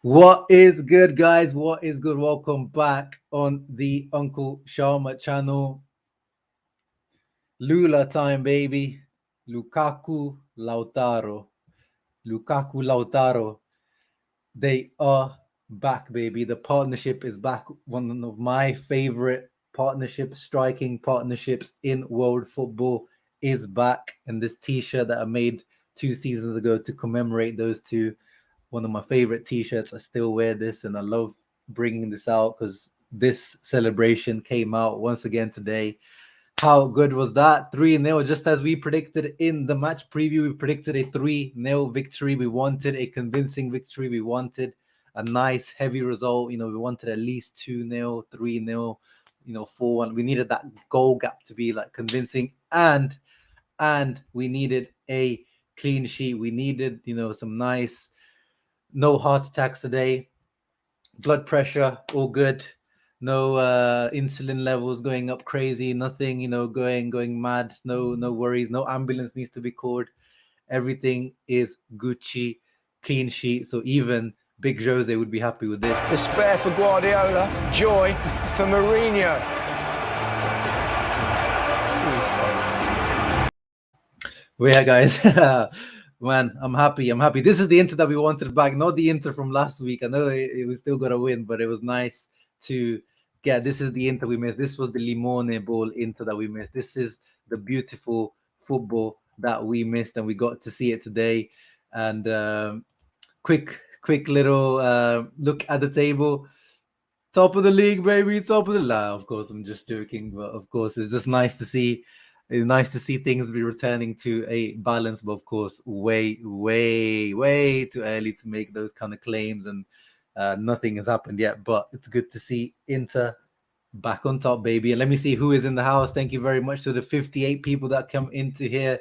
What is good, guys? What is good? Welcome back on the Uncle Sharma channel. Lula time, baby. Lukaku Lautaro. Lukaku Lautaro. They are back, baby. The partnership is back. One of my favorite partnerships, striking partnerships in world football is back. And this t-shirt that I made 2 seasons ago to commemorate those two, one of my favorite t-shirts. I still wear this and I love bringing this out because this celebration came out once again today. How good was that? 3-0, just as we predicted in the match preview. We predicted a 3-0 victory. We wanted a convincing victory. We wanted a nice, heavy result. We wanted at least 2-0, 3-0, 4-1. We needed that goal gap to be like convincing, and we needed a clean sheet. We needed, some nice, no heart attacks today. Blood pressure, all good. No insulin levels going up crazy. Nothing, going mad. No worries. No ambulance needs to be called. Everything is Gucci, clean sheet. So even Big Jose would be happy with this. Despair for Guardiola, joy for Mourinho. Well, yeah, guys. Man, I'm happy. This is the Inter that we wanted back, not the Inter from last week. I know it was still got to win, but it was nice to get. This is the Inter we missed. This was the Limone ball Inter that we missed. This is the beautiful football that we missed, and we got to see it today. And quick little look at the table. Top of the league, baby. Top of the league. Of course, I'm just joking, but of course, it's just nice to see. It's nice to see things be returning to a balance, but of course, way too early to make those kind of claims, and nothing has happened yet. But it's good to see Inter back on top, baby. And let me see who is in the house. Thank you very much to the 58 people that come into here.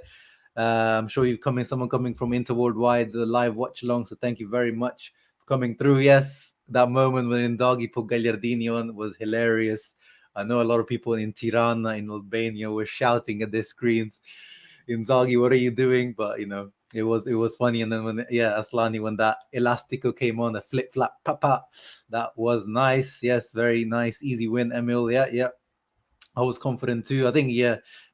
I'm sure someone coming from Inter Worldwide, the live watch along. So thank you very much for coming through. Yes, that moment when Inzaghi put Gagliardini on was hilarious. I know a lot of people in Tirana, in Albania, were shouting at their screens, "Inzaghi, what are you doing?" But it was funny. And then Aslani, when that Elastico came on, the flip flap, papa, that was nice. Yes, very nice, easy win, Emil. Yeah. I was confident too. I think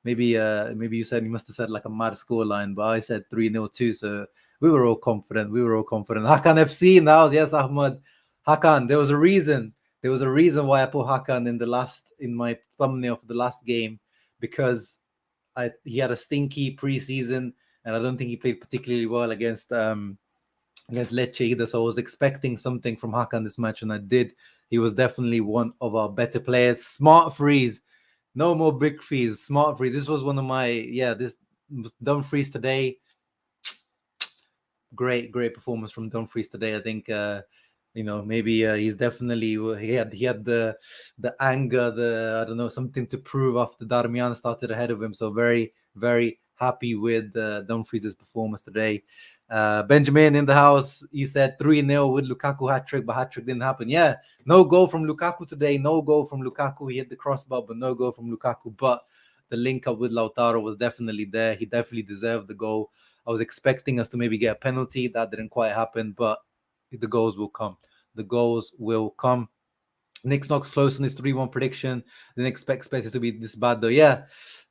maybe you must have said like a mad score line, but I said 3-0 too. So we were all confident. Hakan FC in the house. Yes, Ahmad. Hakan, there was a reason. There was a reason why I put Hakan in my thumbnail for the last game, because he had a stinky preseason, and I don't think he played particularly well against Lecce either. So I was expecting something from Hakan this match, and I did. He was definitely one of our better players. Smart freeze. No more big freeze. Smart freeze. This was one of my this Dumfries today. Great performance from Dumfries today. I think maybe he's definitely he had the anger, I don't know, something to prove after Darmian started ahead of him. So very happy with Dumfries' performance today. Benjamin in the house, he said 3-0 with Lukaku hat-trick, but hat-trick didn't happen. Yeah, no goal from Lukaku today. No goal from Lukaku. He hit the crossbar, but no goal from Lukaku. But the link up with Lautaro was definitely there. He definitely deserved the goal. I was expecting us to maybe get a penalty. That didn't quite happen, but the goals will come. The goals will come. Nick's not close on his 3-1 prediction. Didn't expect Spezia to be this bad though. Yeah.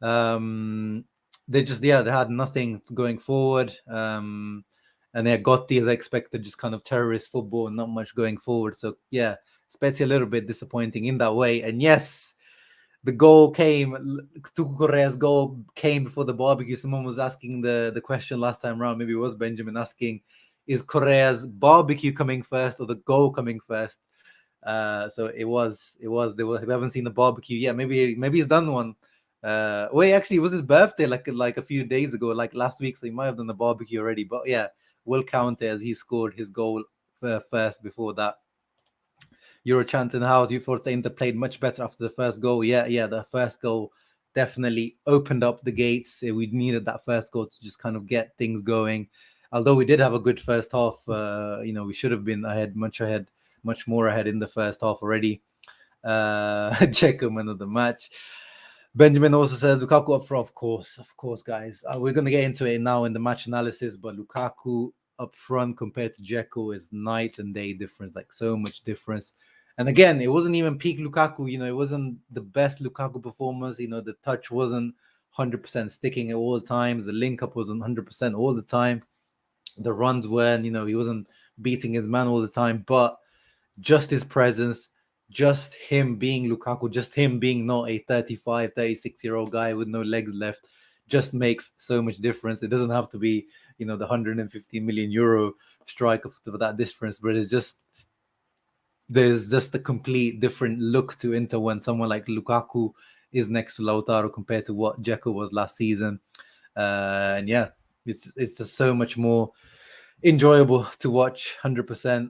They had nothing going forward. And Gotti, as I expected, just kind of terrorist football and not much going forward. So yeah, Spezia a little bit disappointing in that way. And yes, the goal came. Tuku Correa's goal came before the barbecue. Someone was asking the question last time around. Maybe it was Benjamin asking, is Correa's barbecue coming first or the goal coming first? So it was. We haven't seen the barbecue yet. Maybe he's done one. Actually, it was his birthday like a few days ago, like last week. So he might have done the barbecue already. But yeah, we'll count it as he scored his goal first before that. Euro chance in the house. You thought Inter played much better after the first goal. Yeah. The first goal definitely opened up the gates. We needed that first goal to just kind of get things going. Although we did have a good first half, we should have been much more ahead in the first half already. Checo man of the match. Benjamin also says Lukaku up front. Of course, guys. We're going to get into it now in the match analysis, but Lukaku up front compared to Dzeko is night and day difference, like so much difference. And again, it wasn't even peak Lukaku. It wasn't the best Lukaku performance. The touch wasn't 100% sticking at all times. The link up wasn't 100% all the time. The runs weren't, he wasn't beating his man all the time. But just his presence, just him being Lukaku, just him being not a 35, 36-year-old guy with no legs left, just makes so much difference. It doesn't have to be, the 150 million euro striker for that difference, but there's just a complete different look to Inter when someone like Lukaku is next to Lautaro compared to what Dzeko was last season. And yeah, it's just so much more enjoyable to watch. 100%.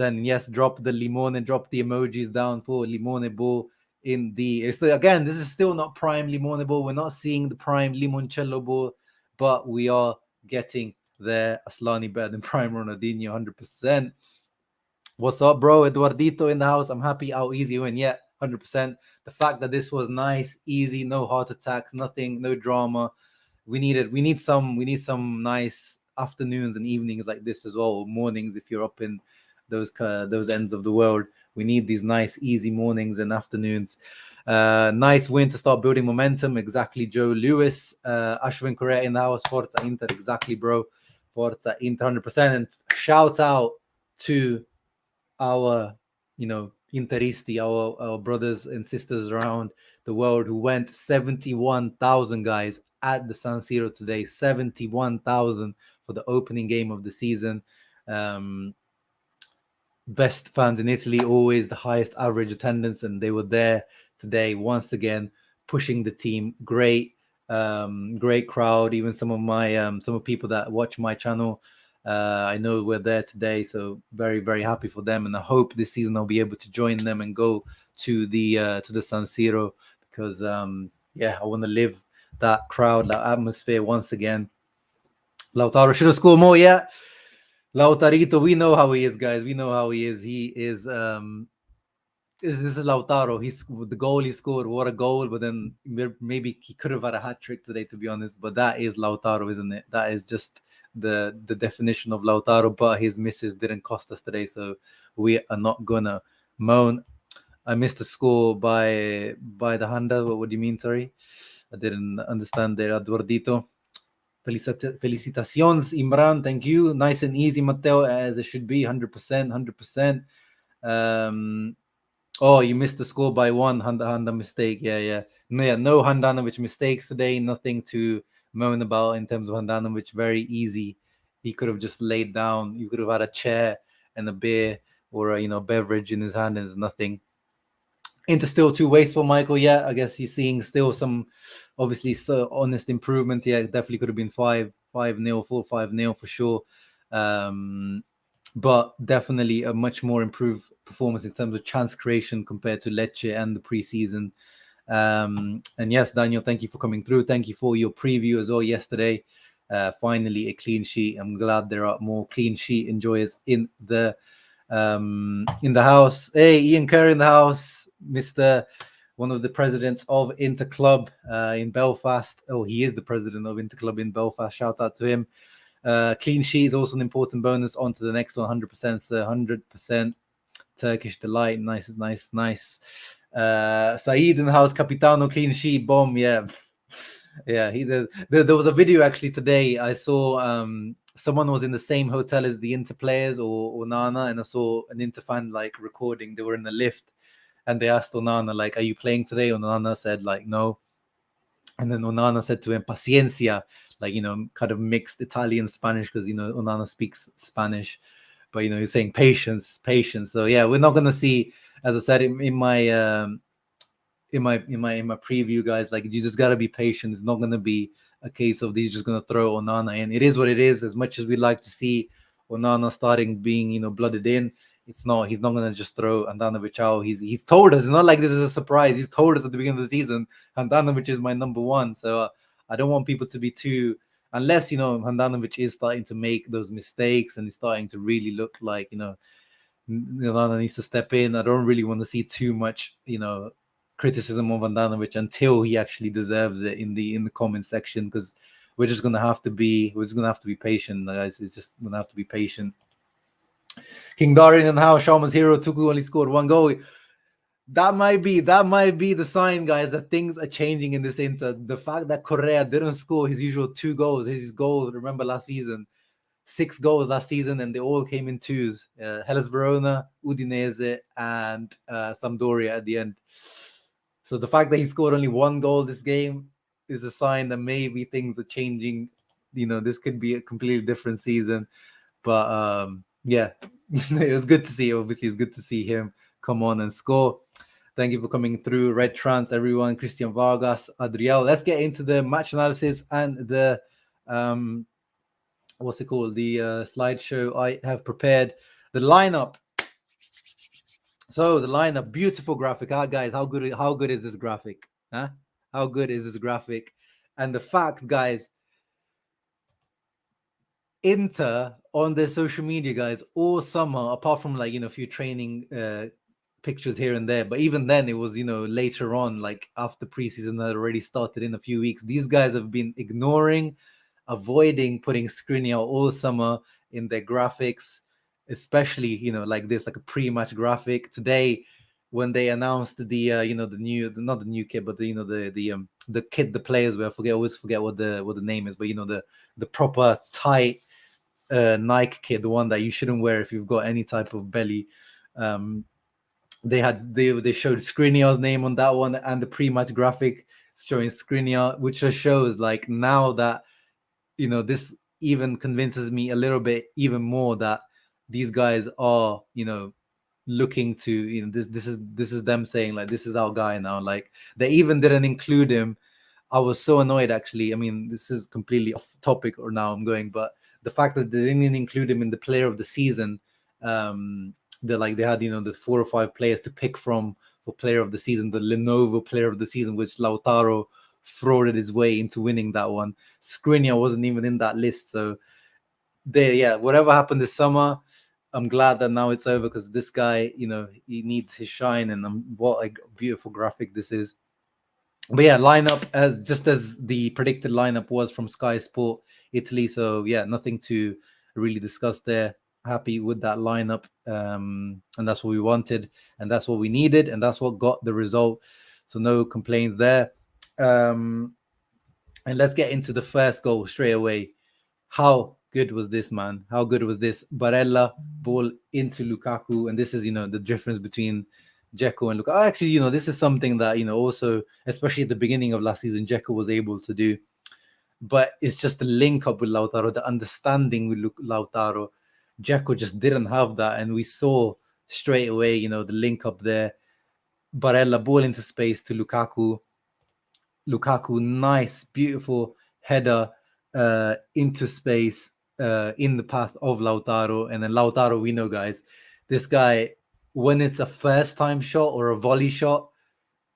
And yes, drop the limone, drop the emojis down for limone ball in the. Again, this is still not prime limone ball. We're not seeing the prime limoncello ball, but we are getting there. Aslani better than prime Ronaldinho, 100%. What's up, bro? Eduardito in the house. I'm happy how easy win. Yeah, 100%. The fact that this was nice, easy, no heart attacks, nothing, no drama. We need some nice afternoons and evenings like this as well, or mornings if you're up in those ends of the world. We need these nice, easy mornings and afternoons. Nice win to start building momentum. Exactly, Joe Lewis. Ashwin Correa in the house. Forza Inter. Exactly, bro. Forza Inter, 100%. And shout out to our, Interisti, our brothers and sisters around the world who went 71,000 guys at the San Siro today. 71,000 for the opening game of the season. Best fans in Italy, always the highest average attendance, and they were there today once again, pushing the team. Great crowd. Even some of people that watch my channel, I know we're there today, so very, very happy for them. And I hope this season I'll be able to join them and go to the San Siro, because I want to live that crowd, that atmosphere once again. Lautaro should have scored more. Yeah, Lautarito, we know how he is, guys. We know how he is. He is this is Lautaro. He's the goal he scored. What a goal! But then maybe he could have had a hat trick today, to be honest. But that is Lautaro, isn't it? That is just the definition of Lautaro. But his misses didn't cost us today, so we are not gonna moan. I missed the score by the Honda. What do you mean? Sorry, I didn't understand there, Eduardito. Felicitaciones, Imran. Thank you. Nice and easy, Matteo, as it should be. 100%. Oh, you missed the score by one. Handa mistake. Yeah. No Handanovic mistakes today. Nothing to moan about in terms of Handanovic. Very easy. He could have just laid down. You could have had a chair and a beer or a beverage in his hand, and there's nothing. Inter still too wasteful, Michael. Yeah, I guess he's seeing still some, obviously, still honest improvements. Yeah, it definitely could have been 5-0, 4-5-0 for sure. But definitely a much more improved performance in terms of chance creation compared to Lecce and the preseason. And yes, Daniel, thank you for coming through. Thank you for your preview as well yesterday. Finally, a clean sheet. I'm glad there are more clean sheet enjoyers in the house. Hey, Ian Kerr in the house, Mr. One of the presidents of Inter Club in Belfast. Oh, he is the president of Inter Club in Belfast. Shout out to him. Clean sheet is also an important bonus. On to the next one. 100%, sir. 100%. Turkish delight. Nice. Saeed in the house. Capitano, clean sheet. Bomb. Yeah. He did. There was a video actually today. I saw someone was in the same hotel as the Inter players or Onana, and I saw an Inter fan recording. They were in the lift, and they asked Onana "Are you playing today?" Onana said no, and then Onana said to him "Paciencia," kind of mixed Italian Spanish, because Onana speaks Spanish, but he's saying patience. So yeah, we're not gonna see, as I said in my preview, guys, you just gotta be patient. It's not gonna be a case of these just gonna throw Onana in. It is what it is. As much as we'd like to see Onana starting being blooded in, it's not. He's not gonna just throw Handanovic out. He's told us. It's not like this is a surprise. He's told us at the beginning of the season, Handanovic is my number one. So I don't want people to be too, unless Handanovic is starting to make those mistakes and he's starting to really look like Onana needs to step in. I don't really want to see too much criticism of Handanovic until he actually deserves it in the comment section, because we're just gonna have to be patient, guys. It's just gonna have to be patient. King Darian and how Shaman's hero Tuku only scored 1 goal. That might be the sign, guys, that things are changing in this Inter. The fact that Correa didn't score his usual 2 goals, his goal, remember last season, 6 goals last season, and they all came in twos. Hellas Verona, Udinese, and Sampdoria at the end. So the fact that he scored only 1 goal this game is a sign that maybe things are changing. This could be a completely different season. But yeah, it was good to see. Obviously, it was good to see him come on and score. Thank you for coming through. Red Trans, everyone. Christian Vargas, Adriel. Let's get into the match analysis and the what's it called? The slideshow I have prepared. The lineup. So the lineup, beautiful graphic. Guys, how good is this graphic? Huh? How good is this graphic? And the fact, guys, Inter on their social media, guys, all summer, apart from like a few training pictures here and there, but even then it was later on, like after preseason had already started in a few weeks. These guys have been avoiding putting Skriniar all summer in their graphics, especially like this, like a pre-match graphic. Today, when they announced the not the new kit, but the kit the players wear, I always forget what the name is, but the proper tight Nike kit, the one that you shouldn't wear if you've got any type of belly. They showed Skriniar's name on that one, and the pre-match graphic showing Skriniar, which just shows like now that this even convinces me a little bit even more that these guys are looking to this is them saying like, this is our guy now. Like, they even didn't include him. I was so annoyed, actually. I mean, this is completely off topic or now I'm going, but the fact that they didn't include him in the player of the season, they had the 4 or 5 players to pick from for player of the season, the Lenovo player of the season, which Lautaro frauded his way into winning that one. Skriniar wasn't even in that list. So whatever happened this summer, I'm glad that now it's over, because this guy, he needs his shine, and what a beautiful graphic this is. But yeah, lineup as the predicted lineup was from Sky Sport Italy. So yeah, nothing to really discuss there. Happy with that lineup, and that's what we wanted, and that's what we needed, and that's what got the result. So no complaints there. And let's get into the first goal straight away. How good was this, man? How good was this? Barella ball into Lukaku, and this is the difference between Dzeko and Lukaku. Actually, this is something that also, especially at the beginning of last season, Dzeko was able to do. But it's just the link up with Lautaro, the understanding with Lautaro. Dzeko just didn't have that, and we saw straight away, the link up there. Barella ball into space to Lukaku. Lukaku, nice, beautiful header into space in the path of Lautaro. And then Lautaro, we know, guys, this guy, when it's a first-time shot or a volley shot,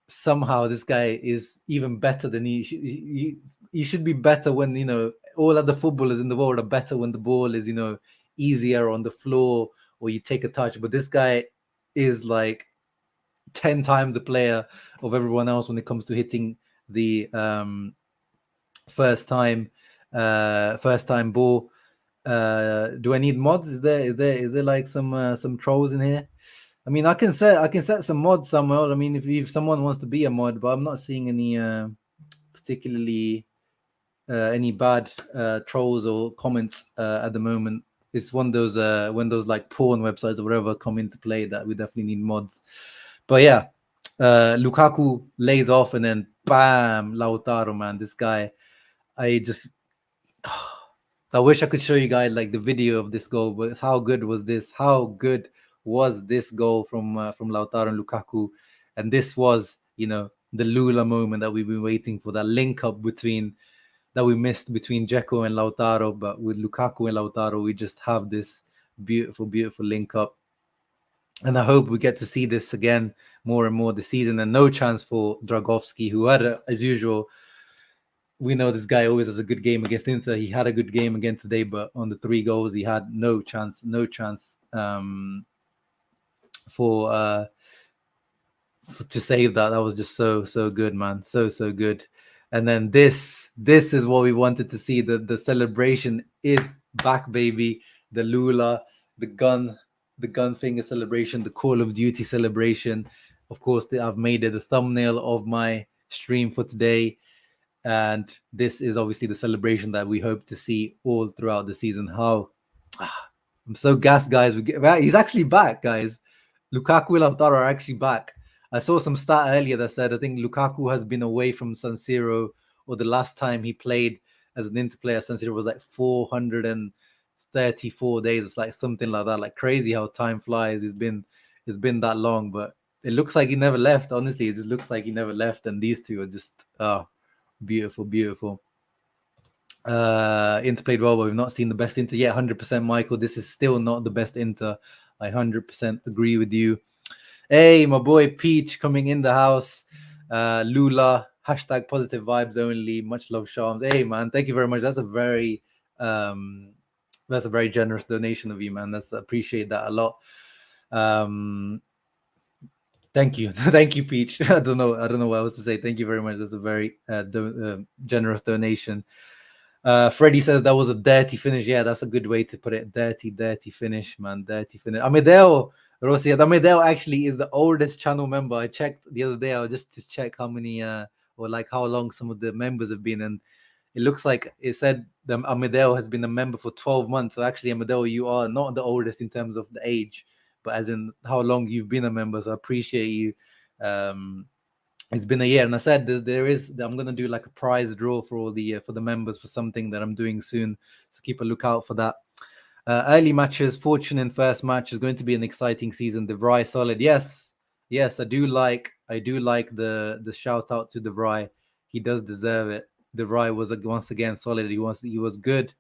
somehow this guy is even better than he should be better when, all other footballers in the world are better when the ball is, easier on the floor or you take a touch. But this guy is like 10 times the player of everyone else when it comes to hitting the first time ball. Do I need mods? Is there like some trolls in here? I mean, I can set some mods somewhere. I mean, if someone wants to be a mod, but I'm not seeing any particularly any bad trolls or comments at the moment. It's one of those when those like porn websites or whatever come into play that we definitely need mods. But yeah, Lukaku lays off and then bam, Lautaro, man, this guy. I wish I could show you guys like the video of this goal, but how good was this? How good was this goal from Lautaro and Lukaku? And this was, the Lula moment that we've been waiting for, that link up that we missed between Dzeko and Lautaro. But with Lukaku and Lautaro, we just have this beautiful, beautiful link up. And I hope we get to see this again more and more this season. And no chance for Dragovski, who had, as usual, we know this guy always has a good game against Inter. He had a good game again today, but on the 3 goals, he had no chance to save that. That was just so good, man. So good. And then this is what we wanted to see. The celebration is back, baby. The Lula, the gun finger celebration, the Call of Duty celebration. Of course, I've made it a thumbnail of my stream for today. And this is obviously the celebration that we hope to see all throughout the season. I'm so gassed, guys. He's actually back, guys. Lukaku Lautaro are actually back. I saw some stat earlier that said I think Lukaku has been away from San Siro, or the last time he played as an Inter player, San Siro was like 434 days. It's like something like that. Like crazy how time flies. It's been that long, but it looks like he never left. Honestly, it just looks like he never left. And these two are just beautiful, beautiful. Inter played well, but we've not seen the best Inter yet. 100%, Michael. This is still not the best Inter. I 100% agree with you. Hey, my boy Peach coming in the house. Lula, hashtag positive vibes only. Much love, Shams. Hey, man, thank you very much. That's a very generous donation of you, man. I appreciate that a lot. Thank you. Thank you, Peach. I don't know what else to say. Thank you very much. That's a very generous donation. Freddie says that was a dirty finish. Yeah, that's a good way to put it. Dirty finish, man. Dirty finish. Amedeo Rossi. Amedeo actually is the oldest channel member. I checked the other day. I was just to check how many or like how long some of the members have been, and it looks like it said Amedeo has been a member for 12 months. So actually, Amedeo, you are not the oldest in terms of the age, but as in how long you've been a member. So I appreciate you. It's been a year, and I said I'm gonna do like a prize draw for all the for the members for something that I'm doing soon. So keep a lookout for that. Early matches, fortune in first match is going to be an exciting season. De Vrij solid, yes, I do like the shout out to De Vrij. He does deserve it. De Vrij was once again solid. He was good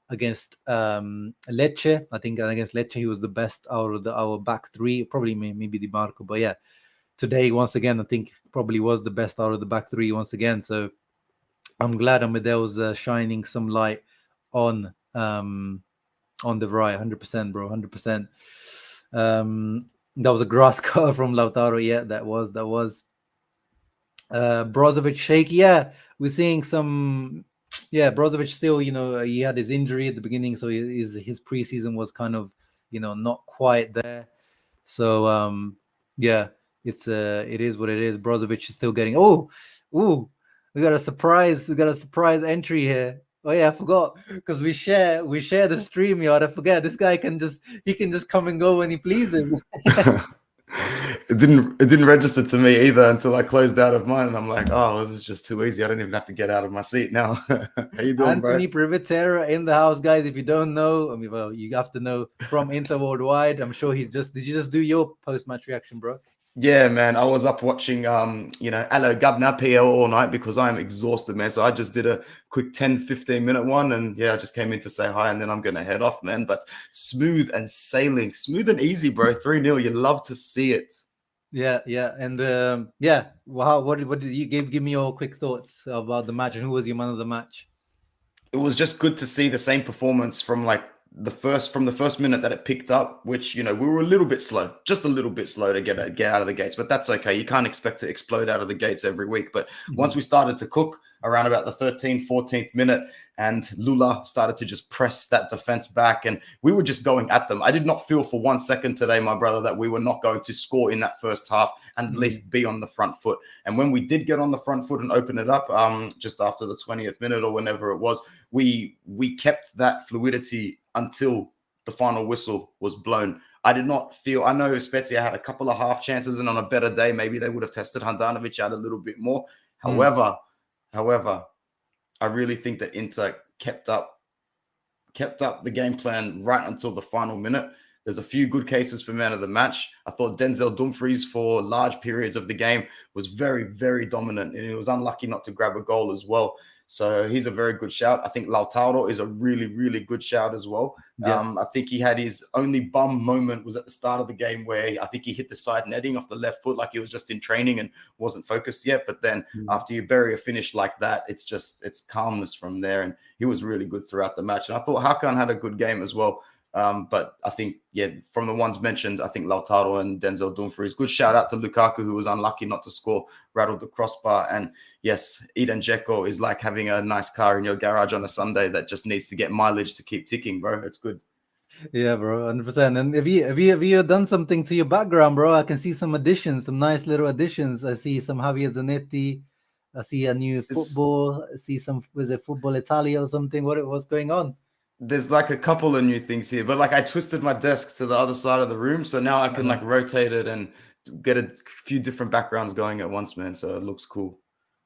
against Lecce. I think against Lecce he was the best out of our back three. Probably maybe Di Marco, but yeah. Today, once again, I think probably was the best out of the back three once again. So I'm glad Amedeo's shining some light on De Vrij. 100%, bro. 100%. That was a grass cutter from Lautaro. Yeah, that was. Brozovic shaky. Yeah, we're seeing some. Yeah, Brozovic still, he had his injury at the beginning, so his preseason was kind of, not quite there. So yeah. It is what it is. Brozovic is still getting. We got a surprise entry here. Oh yeah, I forgot because we share the stream yard. I forget this guy can just come and go when he pleases. It didn't register to me either until I closed out of mine, and I'm like, oh, this is just too easy. I don't even have to get out of my seat now. How you doing, Anthony bro? Privitera in the house, guys. If you don't know, well, you have to know from Inter Worldwide. I'm sure did you just do your post-match reaction, bro? Yeah, man. I was up watching, Allo Gabna PL all night because I'm exhausted, man. So I just did a quick 10, 15-minute one. And yeah, I just came in to say hi and then I'm going to head off, man. But smooth and sailing, smooth and easy, bro. 3-0. You love to see it. Yeah. And yeah. Wow. What did you give me your quick thoughts about the match and who was your man of the match? It was just good to see the same performance from the first minute that it picked up, which, we were a little bit slow, just a little bit slow to get out of the gates, but that's okay. You can't expect to explode out of the gates every week. But once we started to cook around about the 13th, 14th minute, and Lula started to just press that defense back, and we were just going at them. I did not feel for 1 second today, my brother, that we were not going to score in that first half and at least be on the front foot. And when we did get on the front foot and open it up, just after the 20th minute or whenever it was, we kept that fluidity until the final whistle was blown. I did not feel, I know Spezia had a couple of half chances, and on a better day, maybe they would have tested Handanovic out a little bit more. However, I really think that Inter kept up the game plan right until the final minute. There's a few good cases for man of the match. I thought Denzel Dumfries for large periods of the game was very, very dominant, and he was unlucky not to grab a goal as well. So he's a very good shout. I think Lautaro is a really, really good shout as well. Yeah. I think he had his only bum moment was at the start of the game where I think he hit the side netting off the left foot like he was just in training and wasn't focused yet. But then after you bury a finish like that, it's calmness from there. And he was really good throughout the match. And I thought Hakan had a good game as well. But I think, from the ones mentioned, I think Lautaro and Denzel Dumfries. Good shout out to Lukaku, who was unlucky not to score, rattled the crossbar. And yes, Eden Dzeko is like having a nice car in your garage on a Sunday that just needs to get mileage to keep ticking, bro. It's good. Yeah, bro, 100%. And have you done something to your background, bro? I can see some additions, some nice little additions. I see some Javier Zanetti. I see a new football. I see some, was it Football Italia or something? What's going on? There's like a couple of new things here, but like I twisted my desk to the other side of the room, so now I can like rotate it and get a few different backgrounds going at once, man. So it looks cool.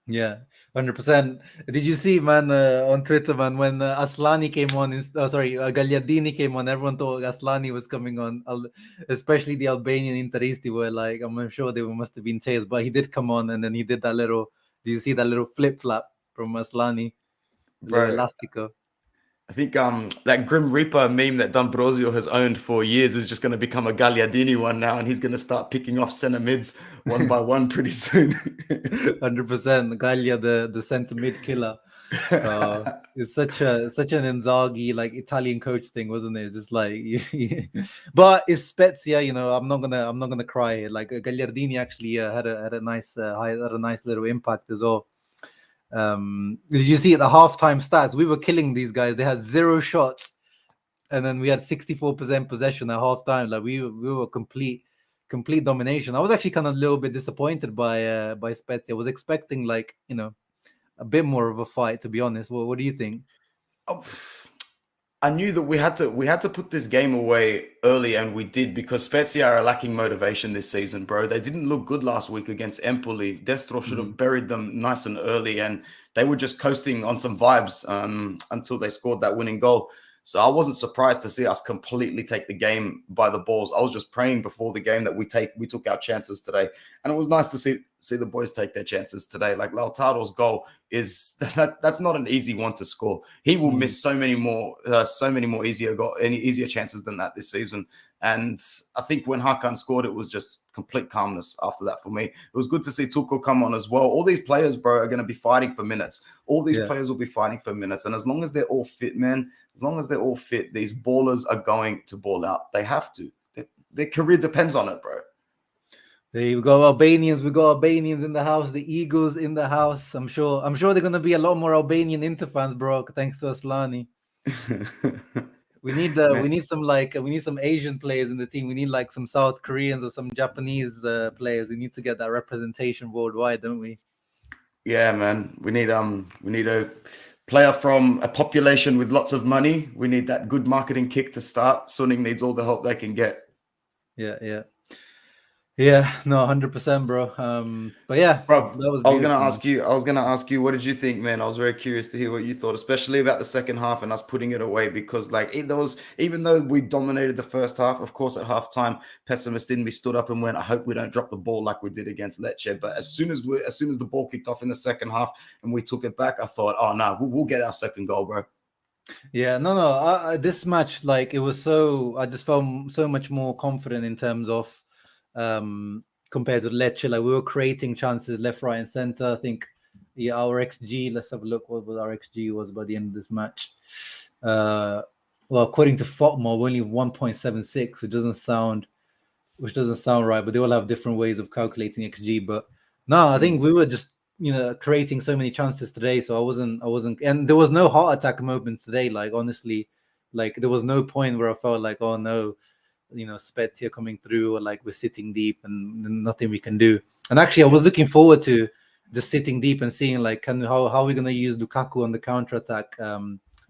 Yeah, 100%. Did you see, man, on Twitter, man, when Aslani came on, Gagliardini came on, everyone thought Aslani was coming on, especially the Albanian Interisti were like, I'm sure they must have been tears, but he did come on, and then he did that little, do you see that little flip-flap from Aslani? Bro, Little elastico. I think that Grim Reaper meme that D'Ambrosio has owned for years is just going to become a Gagliardini one now, and he's going to start picking off center mids one by one pretty soon. 100%. Gallia, the center mid killer. It's such an Inzaghi like Italian coach thing, wasn't it? It's just like, but it's Spezia. I'm not gonna cry. Like Gagliardini actually had a nice little impact as well. Did you see at the halftime stats? We were killing these guys. They had 0 shots, and then we had 64% possession at halftime. Like we were complete domination. I was actually kind of a little bit disappointed by Spezia. I was expecting a bit more of a fight, to be honest. What do you think? I knew that we had to put this game away early, and we did, because Spezia are lacking motivation this season, bro. They didn't look good last week against Empoli. Destro should have buried them nice and early, and they were just coasting on some vibes until they scored that winning goal. So I wasn't surprised to see us completely take the game by the balls. I was just praying before the game that we took our chances today, and it was nice to see the boys take their chances today. Like Lautaro's goal that's not an easy one to score. He will miss so many more easier chances than that this season. And I think when Hakan scored, it was just complete calmness after that for me. It was good to see Tuchel come on as well. All these players, bro, are going to be fighting for minutes. All these players will be fighting for minutes. And as long as they're all fit, man, these ballers are going to ball out. They have to. Their career depends on it, bro. We got Albanians. We got Albanians in the house. The Eagles in the house. I'm sure they're going to be a lot more Albanian Inter fans, bro, thanks to Aslani. We need some Asian players in the team. We need like some South Koreans or some Japanese players. We need to get that representation worldwide, don't we? Yeah, man. We need a player from a population with lots of money. We need that good marketing kick to start. Suning needs all the help they can get. Yeah, no, 100%, bro. But yeah, bro, I was gonna ask you, what did you think, man? I was very curious to hear what you thought, especially about the second half and us putting it away, because even though we dominated the first half, of course, at halftime, pessimist in me stood up and went, I hope we don't drop the ball like we did against Lecce. But as soon as the ball kicked off in the second half and we took it back, I thought, oh no, we'll get our second goal, bro. Yeah, no. This match, like, it was I just felt so much more confident in terms of compared to Lecce. Like, we were creating chances left, right, and center. I think our XG, let's have a look what our XG was by the end of this match. Well, according to Fotmo, only 1.76, which doesn't sound right, but they all have different ways of calculating XG. But no, I think we were just creating so many chances today, so I wasn't and there was no heart attack moments today. Like, honestly, like, there was no point where I felt like, oh no, Spezia coming through, or like we're sitting deep and nothing we can do. And actually, I was looking forward to just sitting deep and seeing like how are we going to use Lukaku on the counter attack,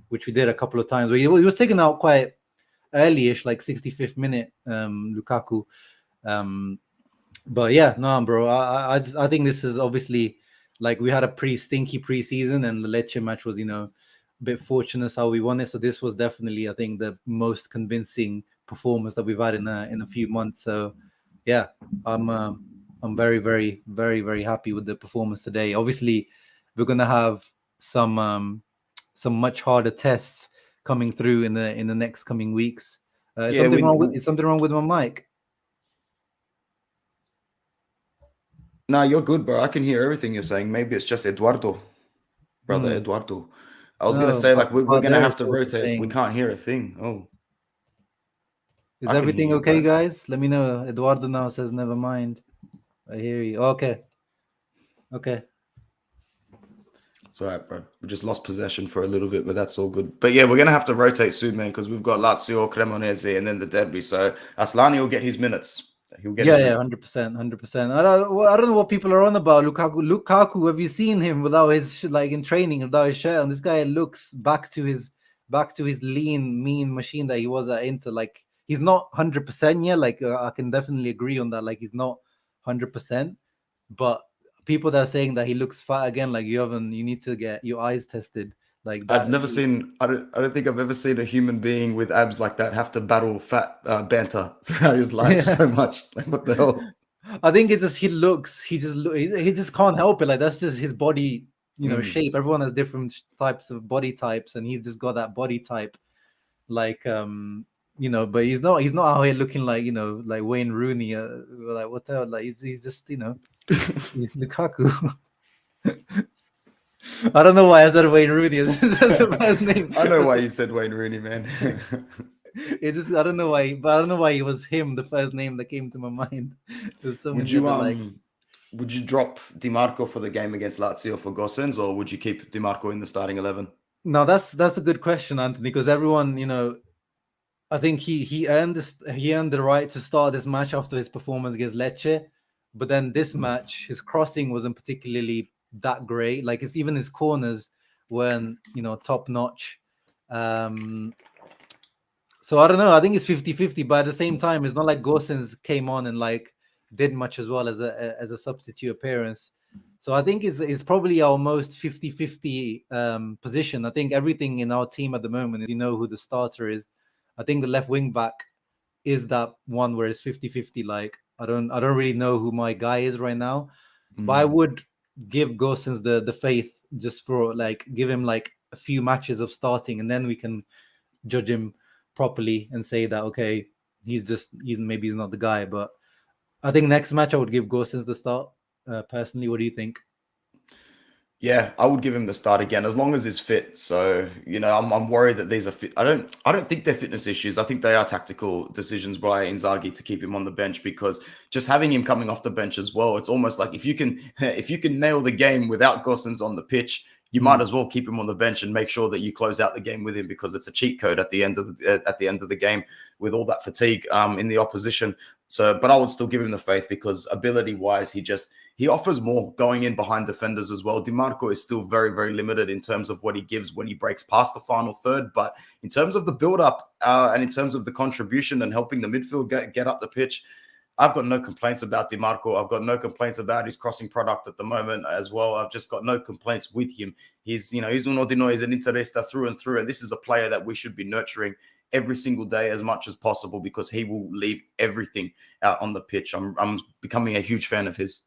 which we did a couple of times. He was taken out quite early-ish, like 65th minute, Lukaku. But yeah, no, bro, I think this is obviously, like, we had a pretty stinky preseason, and the Lecce match was a bit fortunate how we won it. So this was definitely, I think, the most convincing performance that we've had in a few months. So yeah, I'm very, very, very, very happy with the performance today. Obviously, we're gonna have some much harder tests coming through in the next coming weeks. Is something wrong with my mic? No, you're good, bro. I can hear everything you're saying. Maybe it's just Eduardo, brother Eduardo. I was gonna say, like, we're gonna have to rotate. We can't hear a thing. Oh. Is I can everything hear you, okay, bro. guys? Let me know. Eduardo now says never mind. I hear you. Okay. It's all right, bro. We just lost possession for a little bit, but that's all good. But yeah, we're gonna have to rotate soon, man, because we've got Lazio, Cremonese, and then the derby. So Aslani will get his minutes. He'll get his Yeah, minutes. 100%, 100%. I don't know what people are on about. Lukaku, have you seen him without his like in training without his shirt? And this guy looks back to his lean, mean machine that he was at Inter. Like he's not 100% yet. Like I can definitely agree on that. Like he's not 100%, but people that are saying that he looks fat again, like you need to get your eyes tested. Like I've that. never seen. I don't think I've ever seen a human being with abs like that have to battle fat banter throughout his life so much. Like what the hell? I think it's just he just can't help it. Like that's just his body, shape. Everyone has different types of body types, and he's just got that body type. Like but he's not out here looking like like Wayne Rooney, like what the hell? Like he's just he's Lukaku. I don't know why I said Wayne Rooney. That's the first name. I know why you said Wayne Rooney, man. It just I don't know why, but I don't know why it was him. The first name that came to my mind. There's so Would many you other like. would you drop Dimarco for the game against Lazio for Gosens, or would you keep Dimarco in the starting 11? No, that's a good question, Anthony, because everyone, I think he earned the right to start this match after his performance against Lecce, but then this match, his crossing wasn't particularly that great. Like even his corners weren't, top notch. So I don't know. I think it's 50-50, but at the same time, it's not like Gosens came on and like did much as well as a substitute appearance. So I think it's probably our most 50-50 position. I think everything in our team at the moment is who the starter is. I think the left wing back is that one where it's 50-50. Like I don't really know who my guy is right now, but I would give Gosens the faith just for like give him like a few matches of starting, and then we can judge him properly and say that okay, he's not the guy. But I think next match I would give Gosens the start. Personally, what do you think? Yeah, I would give him the start again as long as he's fit. So I'm worried that these are fit. I don't think they're fitness issues. I think they are tactical decisions by Inzaghi to keep him on the bench, because just having him coming off the bench as well, it's almost like if you can nail the game without Gosens on the pitch, you might as well keep him on the bench and make sure that you close out the game with him, because it's a cheat code at the end of the game with all that fatigue in the opposition. So, but I would still give him the faith, because ability-wise, he offers more going in behind defenders as well. Dimarco is still very, very limited in terms of what he gives when he breaks past the final third. But in terms of the build-up and in terms of the contribution and helping the midfield get up the pitch, I've got no complaints about Dimarco. I've got no complaints about his crossing product at the moment as well. I've just got no complaints with him. He's un Odino, he's an Interista through and through. And this is a player that we should be nurturing every single day as much as possible, because he will leave everything out on the pitch. I'm becoming a huge fan of his.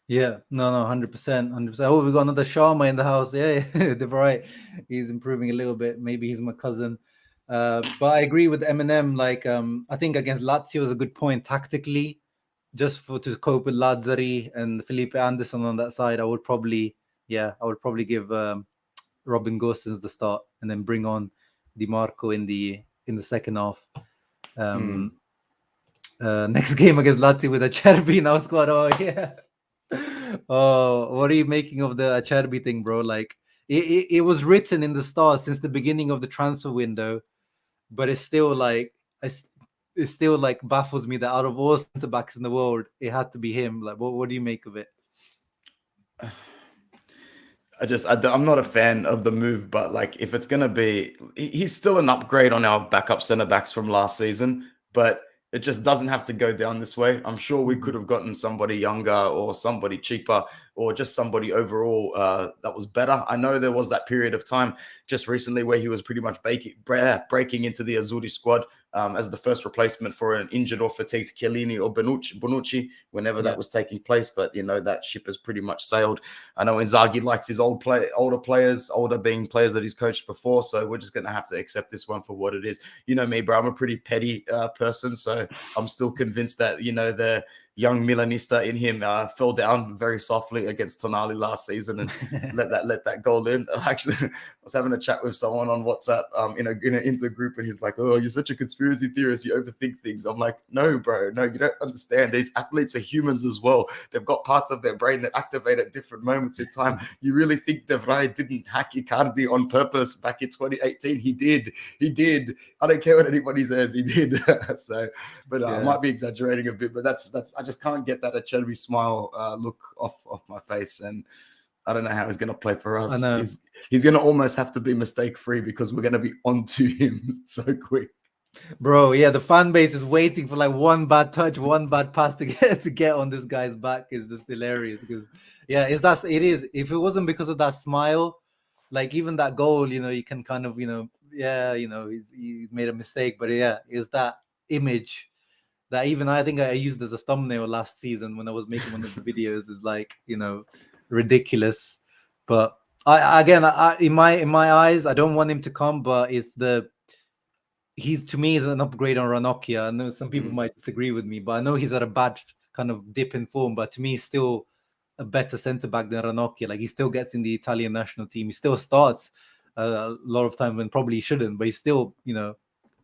Yeah, no, 100%. Oh, we got another Sharma in the house. Yeah, they're right. He's improving a little bit. Maybe he's my cousin. But I agree with Eminem. Like, I think against Lazio is a good point tactically, just to cope with Lazzari and Felipe Anderson on that side. I would probably give Robin Gosens the start and then bring on Dimarco in the second half. Next game against Lazio with a Acerbi in our squad. Oh yeah. Oh, what are you making of the Acerbi thing, bro? Like it was written in the stars since the beginning of the transfer window, but it's still like baffles me that out of all centre backs in the world, it had to be him. Like, what do you make of it? I'm not a fan of the move, but like if it's gonna be, he's still an upgrade on our backup centre backs from last season, but it just doesn't have to go down this way. I'm sure we could have gotten somebody younger or somebody cheaper or just somebody overall that was better. I know there was that period of time just recently where he was pretty much breaking into the Azzurri squad as the first replacement for an injured or fatigued Chiellini or Bonucci, whenever that was taking place. But, that ship has pretty much sailed. I know Inzaghi likes his older players, older being players that he's coached before. So we're just going to have to accept this one for what it is. You know me, bro. I'm a pretty petty person. So I'm still convinced that, young Milanista in him fell down very softly against Tonali last season and let that goal in. Actually, I was having a chat with someone on WhatsApp in an inter group, and he's like, "Oh, you're such a conspiracy theorist. You overthink things." I'm like, "No, bro. No, you don't understand. These athletes are humans as well. They've got parts of their brain that activate at different moments in time. You really think De Vrij didn't hack Icardi on purpose back in 2018? He did. He did. I don't care what anybody says. He did." So, but I might be exaggerating a bit, but that's I just can't get that Acerbi smile look off my face, and I don't know how he's going to play for us. He's going to almost have to be mistake free because we're going to be onto him so quick. Bro, yeah, the fan base is waiting for like one bad touch, one bad pass to get on this guy's back. Is just hilarious because it is. If it wasn't because of that smile, like even that goal, you can kind of, he made a mistake, but it's that image that even I think I used as a thumbnail last season when I was making one of the videos is like, ridiculous. But in my eyes, I don't want him to come, but he's to me is an upgrade on Ranocchia. I know some people might disagree with me, but I know he's at a bad kind of dip in form, but to me he's still a better centre back than Ranocchia. Like he still gets in the Italian national team. He still starts a lot of time when probably he shouldn't, but he's still,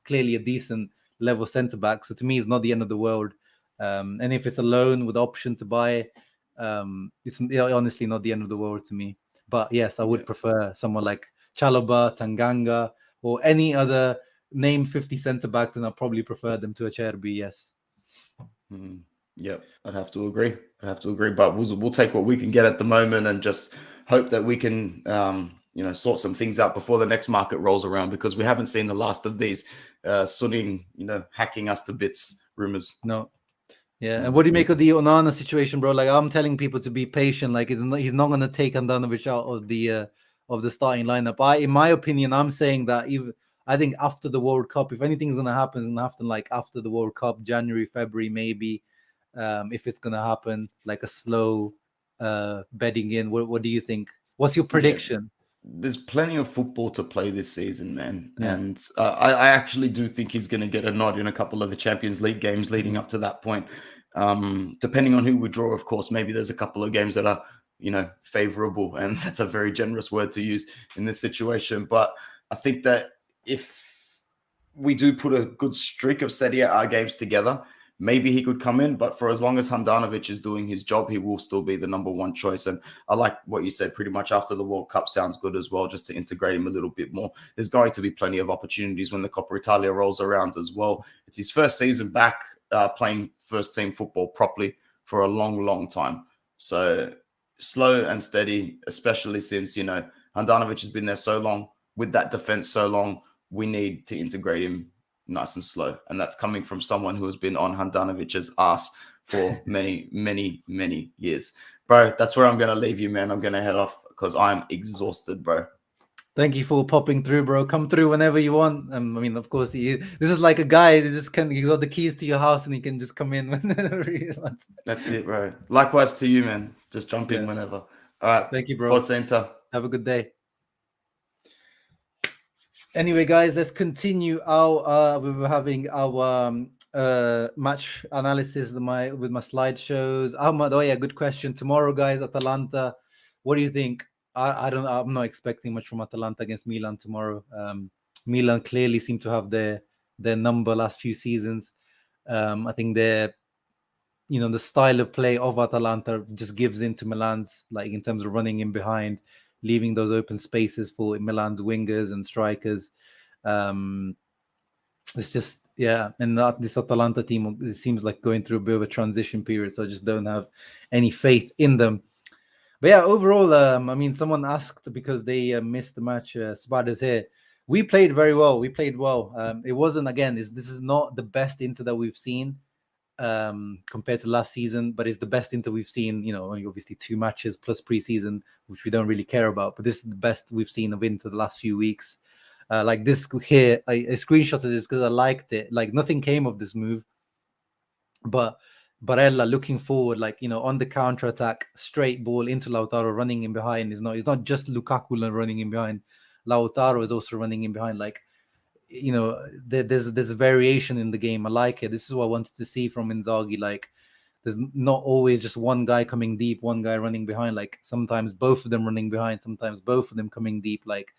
clearly a decent level centre back. So to me, it's not the end of the world. And if it's a loan with the option to buy, it's honestly not the end of the world to me. But yes, I would prefer someone like Chalobah, Tanganga, or any other name 50 centre backs, and I probably prefer them to Acerbi. Yes. Yep, I'd have to agree. But we'll take what we can get at the moment and just hope that we can sort some things out before the next market rolls around, because we haven't seen the last of these Suning, hacking us to bits rumors. No. Yeah, and what do you make of the Onana situation, bro? Like I'm telling people to be patient. Like he's not going to take Handanovic out of the starting lineup. In my opinion, I'm saying that I think after the World Cup, if anything's going to happen, it's going to happen like after the World Cup, January, February, maybe. If it's going to happen, like a slow bedding in. What do you think? What's your prediction? There's plenty of football to play this season, man. Yeah. And I actually do think he's going to get a nod in a couple of the Champions League games leading up to that point. Depending on who we draw, of course, maybe there's a couple of games that are, favorable. And that's a very generous word to use in this situation. But I think that if we do put a good streak of Serie A games together, maybe he could come in, but for as long as Handanovic is doing his job, he will still be the number one choice. And I like what you said pretty much after the World Cup sounds good as well, just to integrate him a little bit more. There's going to be plenty of opportunities when the Coppa Italia rolls around as well. It's his first season back playing first team football properly for a long, long time. So slow and steady, especially since, Handanovic has been there so long, with that defense so long, we need to integrate him nice and slow. And that's coming from someone who has been on Handanovic's ass for many, many, many years. Bro, that's where I'm going to leave you, man. I'm going to head off because I'm exhausted, bro. Thank you for popping through, bro. Come through whenever you want. I mean, of course, this is like a guy that just he got the keys to your house and he can just come in whenever he wants. That's it, bro. Likewise to you, man. Just jump in whenever. All right. Thank you, bro. Forza Inter. Have a good day. Anyway, guys, let's continue our we were having our match analysis with my slideshows. Ahmad, good question. Tomorrow, guys, Atalanta. What do you think? I'm not expecting much from Atalanta against Milan tomorrow. Milan clearly seem to have their number last few seasons. I think the style of play of Atalanta just gives in to Milan's, like in terms of running in behind, leaving those open spaces for Milan's wingers and strikers. It's just, and this Atalanta team, it seems like going through a bit of a transition period, so I just don't have any faith in them. But overall, I mean, someone asked because they missed the match, Spiders here. We played very well. It wasn't, again, this is not the best Inter that we've seen compared to last season, but it's the best Inter we've seen, obviously 2 matches plus preseason, which we don't really care about, but this is the best we've seen of Inter the last few weeks. Like this here, I screenshotted this because I liked it. Like nothing came of this move, but Barella looking forward, like, on the counter attack, straight ball into Lautaro, running in behind. It's not just Lukaku running in behind. Lautaro is also running in behind. Like, there's a variation in the game. I like it. This is what I wanted to see from Inzaghi. Like, there's not always just one guy coming deep, one guy running behind. Like sometimes both of them running behind, sometimes both of them coming deep. Like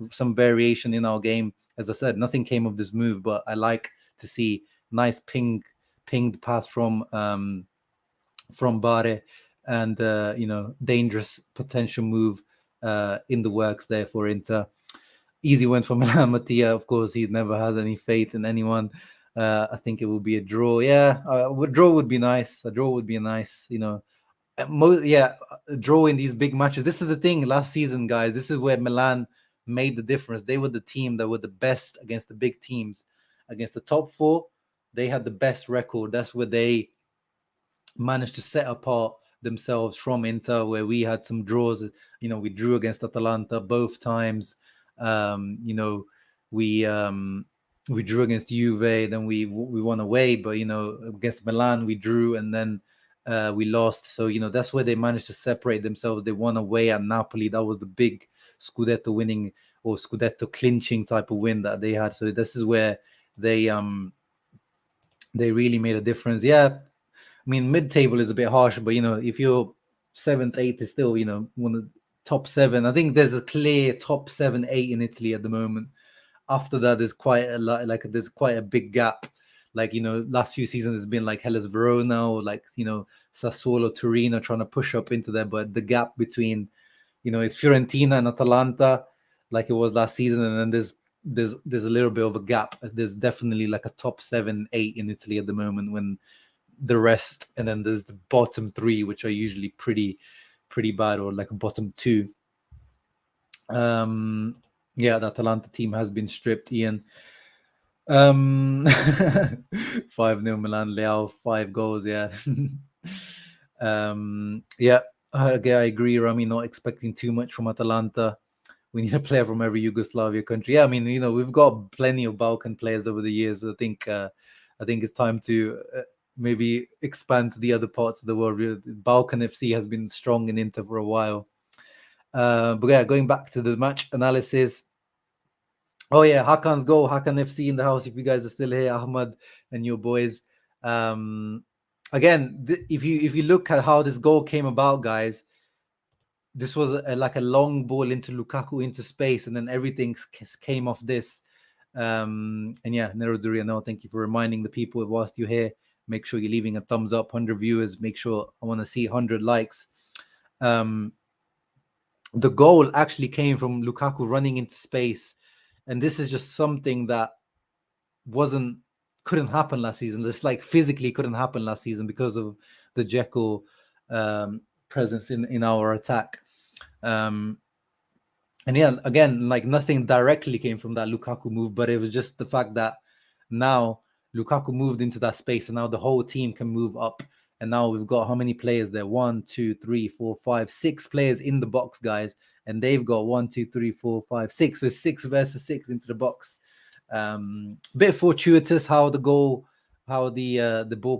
some variation in our game. As I said, nothing came of this move, but I like to see nice pinged pass from Bare, and dangerous potential move in the works there for Inter. Easy win for Milan. Mattia, of course, he never has any faith in anyone. I think it will be a draw. Yeah, a draw would be nice. A draw would be nice. A draw in these big matches. This is the thing. Last season, guys, this is where Milan made the difference. They were the team that were the best against the big teams. Against the top four, they had the best record. That's where they managed to set apart themselves from Inter, where we had some draws. We drew against Atalanta both times. We drew against Juve, then we won away, but against Milan we drew, and then we lost. So that's where they managed to separate themselves. They won away at Napoli. That was the big Scudetto winning or Scudetto clinching type of win that they had. So this is where they really made a difference. Yeah, I mean, mid-table is a bit harsh, but if you're 7th, 8th, is still one of the top 7. I think there's a clear top 7, 8 in Italy at the moment. After that, there's quite a lot. Like there's quite a big gap. Like last few seasons has been like Hellas Verona or like Sassuolo, Torino trying to push up into there, but the gap between it's Fiorentina and Atalanta like it was last season, and then there's a little bit of a gap. There's definitely like a top 7, 8 in Italy at the moment, when the rest, and then there's the bottom 3, which are usually pretty bad, or like a bottom 2. The Atalanta team has been stripped, Ian. 5-0 Milan, Leao, 5 goals. I agree, Rami. Not expecting too much from Atalanta. We need a player from every Yugoslavia country. Yeah, I mean, we've got plenty of Balkan players over the years. I think it's time to maybe expand to the other parts of the world. Balkan FC has been strong in Inter for a while. But yeah, going back to the match analysis. Oh yeah, Hakan's goal. Hakan FC in the house. If you guys are still here, Ahmad and your boys. Again, if you look at how this goal came about, guys, this was like a long ball into Lukaku into space, and then everything came off this. And yeah, Nero Duriano, thank you for reminding the people whilst you're here. Make sure you're leaving a thumbs up. 100 viewers. Make sure I want to see 100 likes. The goal actually came from Lukaku running into space. And this is just something that couldn't happen last season. This like physically couldn't happen last season because of the Dzeko presence in our attack. And yeah, again, like nothing directly came from that Lukaku move, but it was just the fact that now Lukaku moved into that space, and now the whole team can move up. And now we've got how many players there? 1, 2, 3, 4, 5, 6 players in the box, guys. And they've got 1, 2, 3, 4, 5, 6. So 6 versus 6 into the box. Bit fortuitous how the ball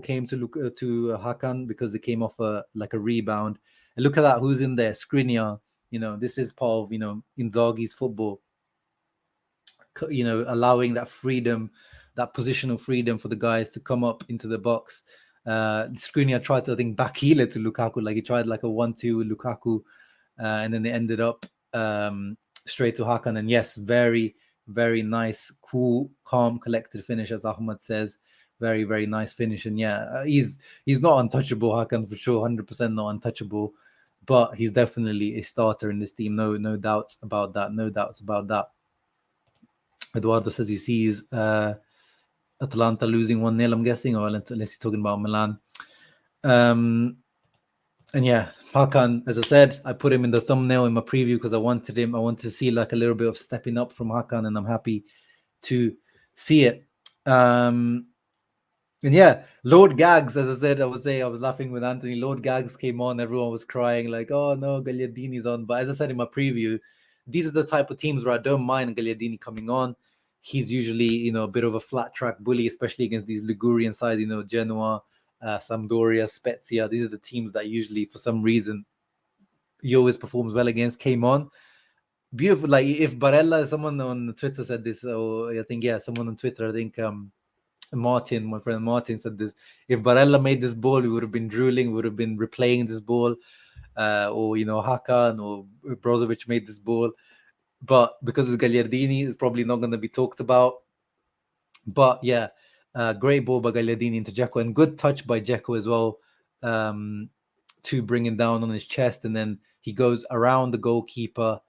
came to Hakan, because it came off a rebound. And look at that, who's in there? Skriniar. This is part of Inzaghi's football. Allowing that freedom, that positional freedom for the guys to come up into the box. Skriniar tried to, I think, backheel it to Lukaku. Like he tried like a 1-2 with Lukaku, and then they ended up straight to Hakan. And yes, very, very nice, cool, calm, collected finish, as Ahmad says. Very, very nice finish. And yeah, he's not untouchable, Hakan, for sure. 100% not untouchable, but he's definitely a starter in this team. No doubts about that. No doubts about that. Eduardo says he sees Atalanta losing 1-0, I'm guessing, or unless you're talking about Milan. And yeah, Hakan, as I said, I put him in the thumbnail in my preview because I wanted to see like a little bit of stepping up from Hakan, and I'm happy to see it. And yeah, Lord Gags, as I said, I was laughing with Anthony. Lord Gags came on, everyone was crying like, oh no, Gagliardini's on. But as I said in my preview, these are the type of teams where I don't mind Gagliardini coming on. He's usually, a bit of a flat track bully, especially against these Ligurian sides, Genoa, Sampdoria, Spezia. These are the teams that usually, for some reason, he always performs well against. Came on. Beautiful. Like if Barella, someone on Twitter said this, or I think, yeah, someone on Twitter, I think Martin, my friend Martin, said this: if Barella made this ball, we would have been drooling, we would have been replaying this ball, or Hakan or Brozovic made this ball. But because it's Gagliardini, it's probably not going to be talked about. But yeah, great ball by Gagliardini into Dzeko, and good touch by Dzeko as well, to bring him down on his chest, and then he goes around the goalkeeper,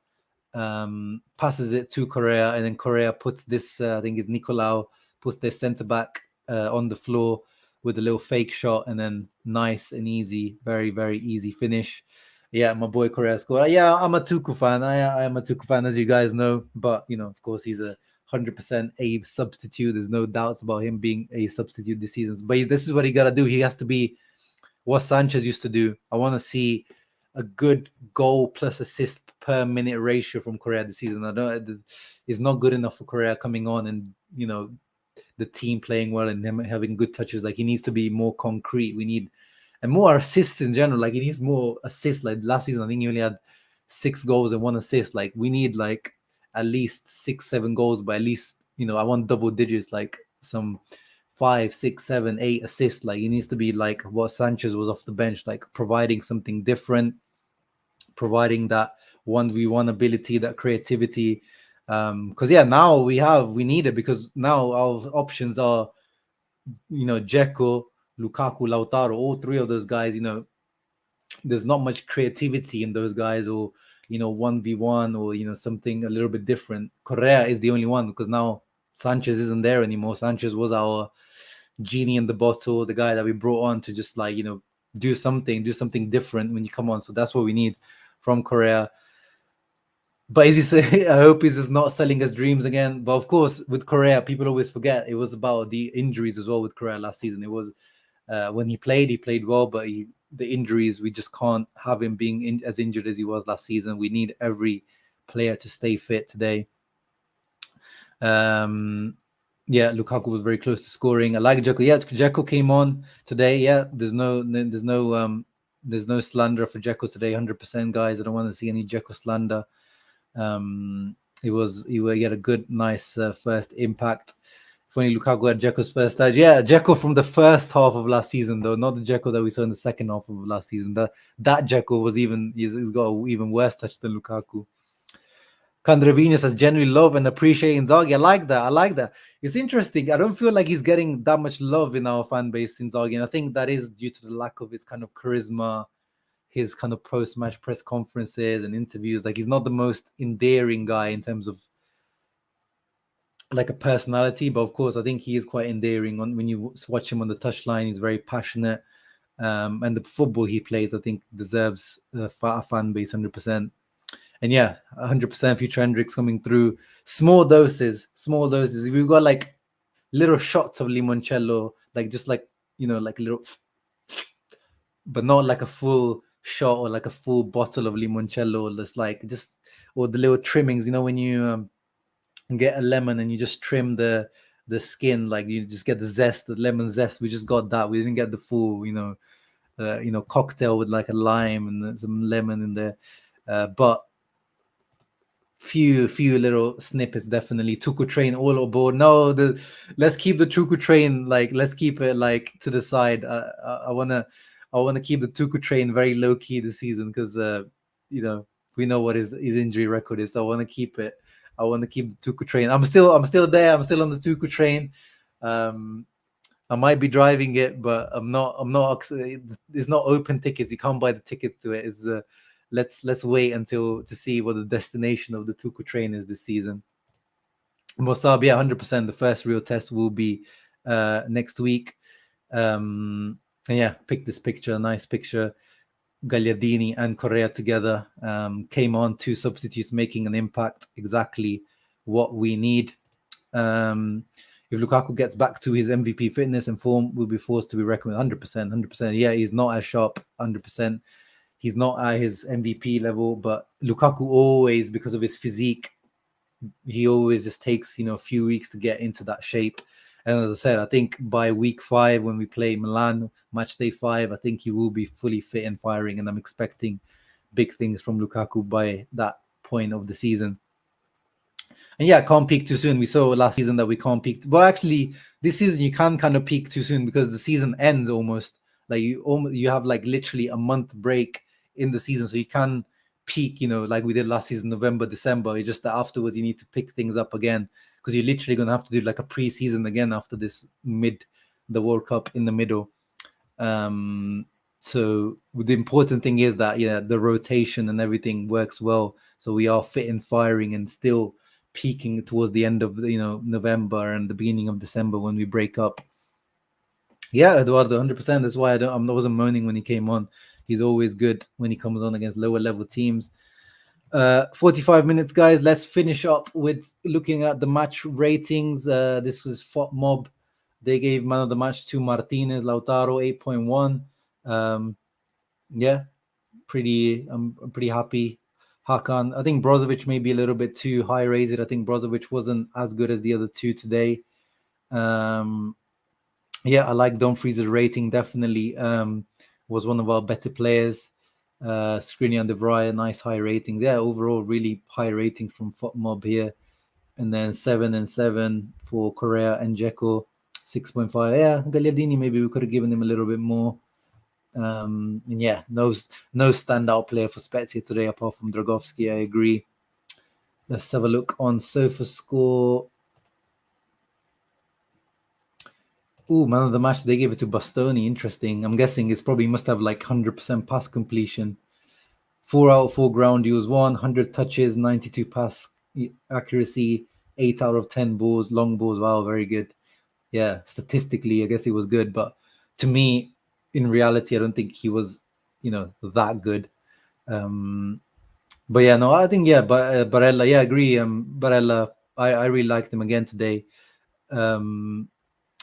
passes it to Correa, and then Correa puts this, I think it's Nicolau, puts their centre back on the floor with a little fake shot, and then nice and easy, very, very easy finish. Yeah, my boy Correa scored. Yeah, I'm a Tuku fan. I am a Tuku fan, as you guys know, but of course, he's a 100% a substitute. There's no doubts about him being a substitute this season. But this is what he got to do. He has to be what Sanchez used to do. I want to see a good goal plus assist per minute ratio from Correa this season. I don't. It's not good enough for Correa coming on and the team playing well and him having good touches. Like, he needs to be more concrete. We need and more assists in general. Like, he needs more assists. Like last season, I think he only had 6 goals and 1 assist. Like, we need like at least 6-7 goals, but at least I want double digits, like some 5, 6, 7, 8 assists. Like, he needs to be like what Sanchez was off the bench, like providing something different, providing that 1v1 ability, that creativity. Because now we need it, because now our options are Dzeko, Lukaku, Lautaro, all 3 of those guys. There's not much creativity in those guys, or 1v1, or something a little bit different. Correa is the only one, because now Sanchez isn't there anymore. Sanchez was our genie in the bottle, the guy that we brought on to just like do something different when you come on. So that's what we need from Correa. But as you say, I hope he's just not selling us dreams again. But of course, with Correa, people always forget it was about the injuries as well with Correa last season. It was when he played well, but the injuries, we just can't have him being as injured as he was last season. We need every player to stay fit today. Lukaku was very close to scoring. I like Dzeko. Yeah, Dzeko came on today. Yeah, there's no slander for Dzeko today. 100%, guys. I don't want to see any Dzeko slander. He had a good, nice first impact. If only Lukaku had Dzeko's first touch. Yeah, Dzeko from the first half of last season, though, not the Dzeko that we saw in the second half of last season. That Dzeko he's got an even worse touch than Lukaku. Candrevino says, genuinely love and appreciate Inzaghi. I like that. It's interesting. I don't feel like he's getting that much love in our fan base, Inzaghi, and I think that is due to the lack of his kind of charisma, his kind of post-match press conferences and interviews. Like, he's not the most endearing guy in terms of like a personality, but of course, I think he is quite endearing. When you watch him on the touchline, he's very passionate, and the football he plays, I think, deserves a fan base 100%. And yeah, 100% future Hendricks coming through. Small doses. We've got like little shots of limoncello, like just like like little, but not like a full shot or like a full bottle of limoncello, or the little trimmings, when you get a lemon and you just trim the skin, like you just get the lemon zest. We just got that. We didn't get the full cocktail with like a lime and some lemon in there, but few little snippets. Definitely Tuku train all aboard. No, let's keep the Tuku train, like let's keep it like to the side. I want to keep the Tuku train very low key this season, because we know what his injury record is. So I want to keep it. I want to keep the Tuku train. I'm still there. I'm still on the Tuku train. I might be driving it, but I'm not. It's not open tickets. You can't buy the tickets to it. It's let's wait to see what the destination of the Tuku train is this season. Mossab, 100%. The first real test will be next week. And yeah, pick this picture, nice picture. Gagliardini and Correa together came on, 2 substitutes making an impact, exactly what we need. If Lukaku gets back to his MVP fitness and form, we'll be forced to be reckoned 100%. Yeah, he's not as sharp, 100%. He's not at his MVP level, but Lukaku always, because of his physique, he always just takes a few weeks to get into that shape. And as I said, I think by week 5, when we play Milan, match day 5, I think he will be fully fit and firing. And I'm expecting big things from Lukaku by that point of the season. And yeah, can't peak too soon. We saw last season that we can't peak. But actually, this season you can kind of peak too soon because the season ends almost. Like you have like literally a month break in the season, so you can peak. Like we did last season, November, December. It's just that afterwards you need to pick things up again because you're literally gonna have to do like a pre-season again after this the World Cup in the middle. So the important thing is that the rotation and everything works well. So we are fit and firing and still peaking towards the end of November and the beginning of December when we break up. Yeah, Eduardo, 100%. That's why I wasn't moaning when he came on. He's always good when he comes on against lower level teams. 45 minutes, guys. Let's finish up with looking at the match ratings. This was Mob. They gave man of the match to Martinez Lautaro, 8.1. Yeah, I'm pretty happy. Hakan, I think Brozovic may be a little bit too high rated. I think Brozovic wasn't as good as the other two today. Yeah, I like Dumfries' rating. Definitely was one of our better players. Skriniar and De Vrij, nice high ratings. Yeah, overall really high rating from Mob here. And then 7 and 7 for Correa and Dzeko, 6.5. Yeah, Gagliardini, maybe we could have given him a little bit more. And yeah, no standout player for Spezia today apart from Dragowski. I agree. Let's have a look on SofaScore. Ooh, man of the match, they gave it to Bastoni. Interesting. I'm guessing it's probably must have like 100% pass completion. 4 out of 4 ground duels, 100 touches, 92 pass accuracy, 8 out of 10 balls, long balls. Wow, very good. Yeah, statistically, I guess he was good, but to me, in reality, I don't think he was, that good. But yeah, no, I think Barella. Yeah, I agree. Barella, I really liked him again today.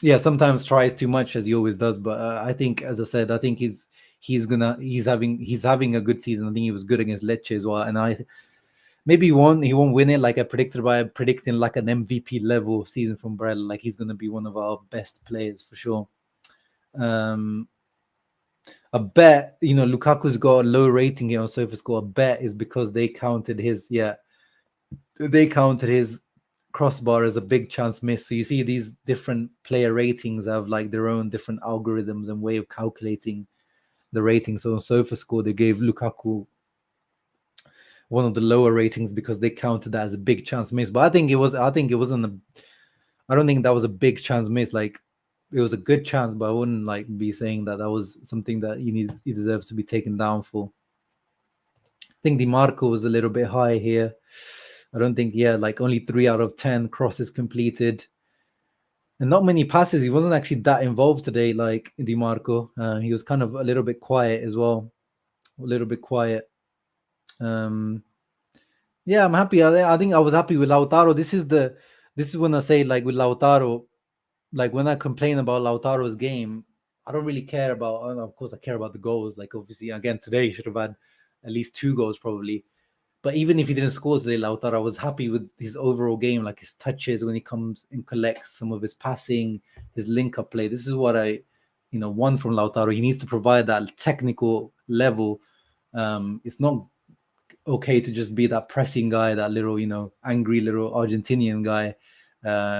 Yeah, sometimes tries too much as he always does, but I think, as I said, I think he's having a good season. I think he was good against Lecce as well, and maybe he won't win it like I predicted by predicting like an MVP level season from Barella. Like he's gonna be one of our best players for sure. I bet Lukaku's got a low rating here on SofaScore. I bet is because they counted his crossbar as a big chance miss. So you see these different player ratings have like their own different algorithms and way of calculating the ratings. So on SofaScore they gave Lukaku one of the lower ratings because they counted that as a big chance miss. But I don't think that was a big chance miss. Like it was a good chance, but I wouldn't like be saying that was something that he deserves to be taken down for. I think DiMarco was a little bit high here. I don't think, like only 3 out of 10 crosses completed. And not many passes. He wasn't actually that involved today, like DiMarco. He was kind of a little bit quiet as well. A little bit quiet. Yeah, I'm happy. I think I was happy with Lautaro. This is when I say, like, with Lautaro, like when I complain about Lautaro's game, I don't really care about, of course I care about the goals. Like obviously, again, today he should have had at least 2 goals probably. But even if he didn't score today, Lautaro, I was happy with his overall game, like his touches when he comes and collects, some of his passing, his link-up play. This is what I, want from Lautaro. He needs to provide that technical level. It's not okay to just be that pressing guy, that little, angry little Argentinian guy,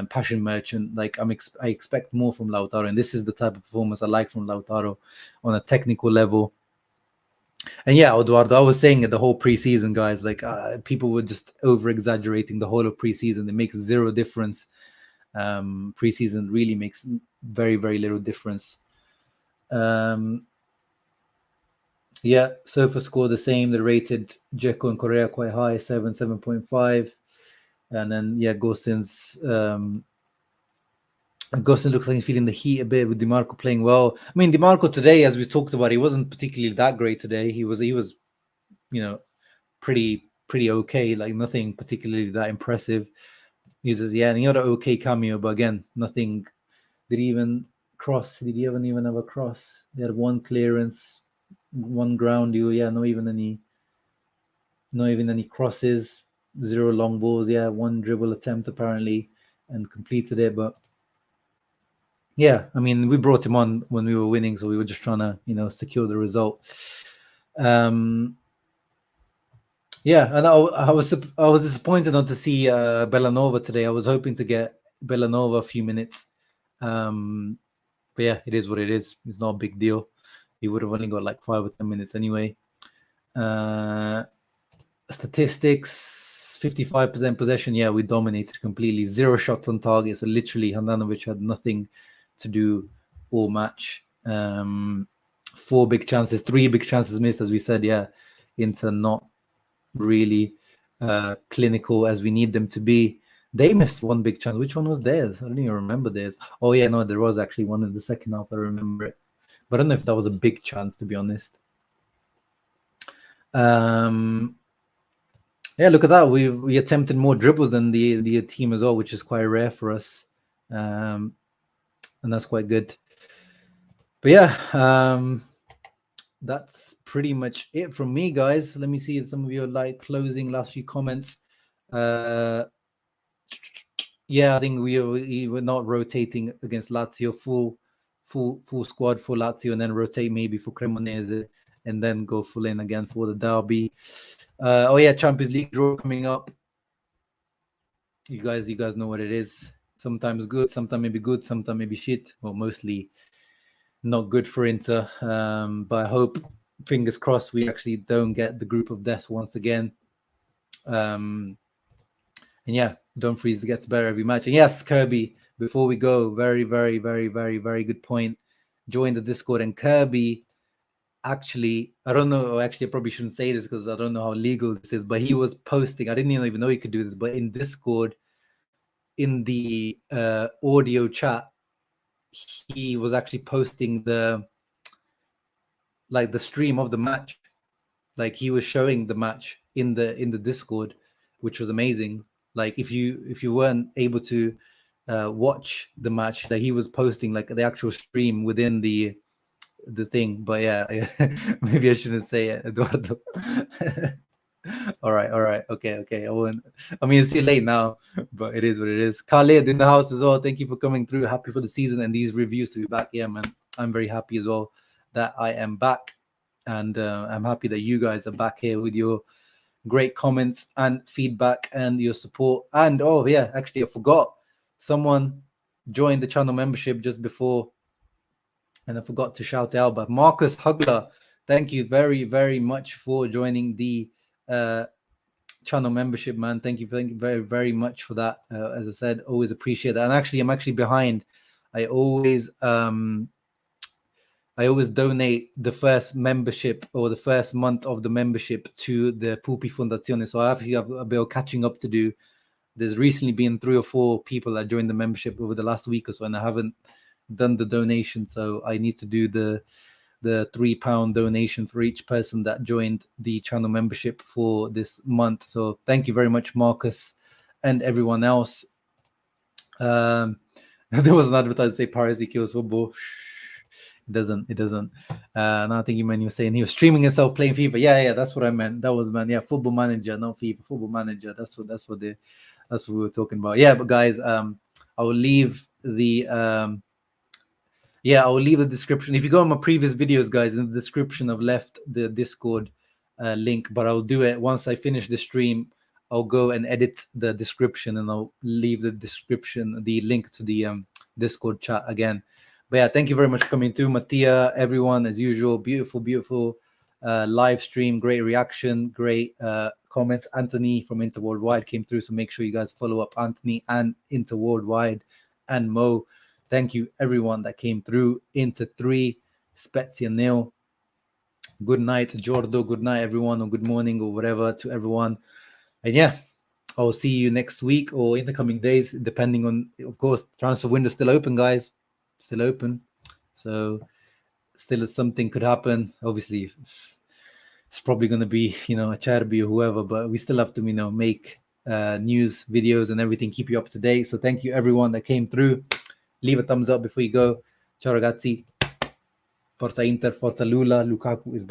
passion merchant. Like I expect more from Lautaro, and this is the type of performance I like from Lautaro on a technical level. And yeah, Eduardo, I was saying it the whole preseason, guys, like people were just over-exaggerating the whole of preseason. It makes zero difference. Preseason really makes very, very little difference. Yeah, SofaScore the same. They rated Dzeko and Correa quite high, 7.5. And then, Gostin looks like he's feeling the heat a bit with DiMarco playing well. I mean, DiMarco today, as we talked about, he wasn't particularly that great today. He was, pretty okay, like nothing particularly that impressive. He says, and he had an okay cameo, but again, nothing. Did he even cross? Did he even have a cross? They had 1 clearance, 1 ground duel. Yeah, not even any crosses, 0 long balls. Yeah, 1 dribble attempt apparently, and completed it, but. Yeah, I mean, we brought him on when we were winning, so we were just trying to, secure the result. Yeah, and I was disappointed not to see Bellanova today. I was hoping to get Bellanova a few minutes. But yeah, it is what it is. It's not a big deal. He would have only got like 5 or 10 minutes anyway. Statistics, 55% possession. Yeah, we dominated completely. 0 shots on target. So literally, Handanovic had nothing to do all match. 4 big chances, 3 big chances missed, as we said. Yeah, Inter not really clinical as we need them to be. They missed 1 big chance. Which one was theirs? I don't even remember theirs. Oh yeah, no, there was actually one in the second half. I remember it, but I don't know if that was a big chance, to be honest. Yeah, look at that. We attempted more dribbles than the team as well, which is quite rare for us, and that's quite good. But yeah, that's pretty much it from me, guys. Let me see if some of you like closing last few comments. Yeah, I think we were not rotating against Lazio, full squad for Lazio, and then rotate maybe for Cremonese, and then go full in again for the derby. Oh yeah, Champions League draw coming up. You guys know what it is. Sometimes good, sometimes maybe good, sometimes maybe shit. Well, mostly not good for Inter. But I hope, fingers crossed, we actually don't get the group of death once again. And yeah, Dumfries gets better every match. And yes, Kirby, before we go, very, very, very, very, very good point. Join the Discord. And Kirby, actually, I don't know, actually, I probably shouldn't say this because I don't know how legal this is, but he was posting, I didn't even know you could do this, but in Discord, in the audio chat, he was actually posting the stream of the match. Like he was showing the match in the Discord, which was amazing. Like if you weren't able to watch the match, like he was posting like the actual stream within the thing. But yeah, maybe I shouldn't say it, Eduardo. all right, okay. I won't. I mean, it's too late now, but it is what it is. Khalid in the house as well. Thank you for coming through. Happy for the season and these reviews to be back. Yeah, man, I'm very happy as well that I am back, and I'm happy that you guys are back here with your great comments and feedback and your support. And oh yeah, actually I forgot, someone joined the channel membership just before, and I forgot to shout out, but Marcus Hugler, thank you very, very much for joining the channel membership, man. Thank you very, very much for that. As I said, always appreciate that. And actually, I'm actually behind. I always donate the first membership or the first month of the membership to the Pupi Fondazione. So I actually have a bit of catching up to do. There's recently been 3 or 4 people that joined the membership over the last week or so, and I haven't done the donation. So I need to do the £3 donation for each person that joined the channel membership for this month. So thank you very much, Marcus, and everyone else. There was an advertiser say Paris kills football. It doesn't. And I think you were saying he was streaming himself playing FIFA. Yeah, that's what I meant. That was, man. Yeah, Football Manager, not FIFA. Football Manager. That's what we were talking about. Yeah, but guys, I will leave the I'll leave the description. If you go on my previous videos, guys, in the description, I've left the Discord link, but I'll do it once I finish the stream. I'll go and edit the description, and I'll leave the description, the link to the Discord chat again. But yeah, thank you very much for coming through, Mattia, everyone, as usual. Beautiful live stream, great reaction, great comments. Anthony from Inter Worldwide came through, so make sure you guys follow up Anthony and Inter Worldwide and Mo. Thank you, everyone that came through. Inter 3, Spezia 0. Good night, Giordo. Good night, everyone, or good morning, or whatever to everyone. And yeah, I'll see you next week or in the coming days, depending on, of course, transfer window still open, guys. Still open. So still something could happen. Obviously, it's probably going to be, a Cherby or whoever, but we still have to, make news videos and everything, keep you up to date. So thank you, everyone that came through. Leave a thumbs up before you go. Ciao, ragazzi. Forza Inter, Forza Lula. Lukaku is back.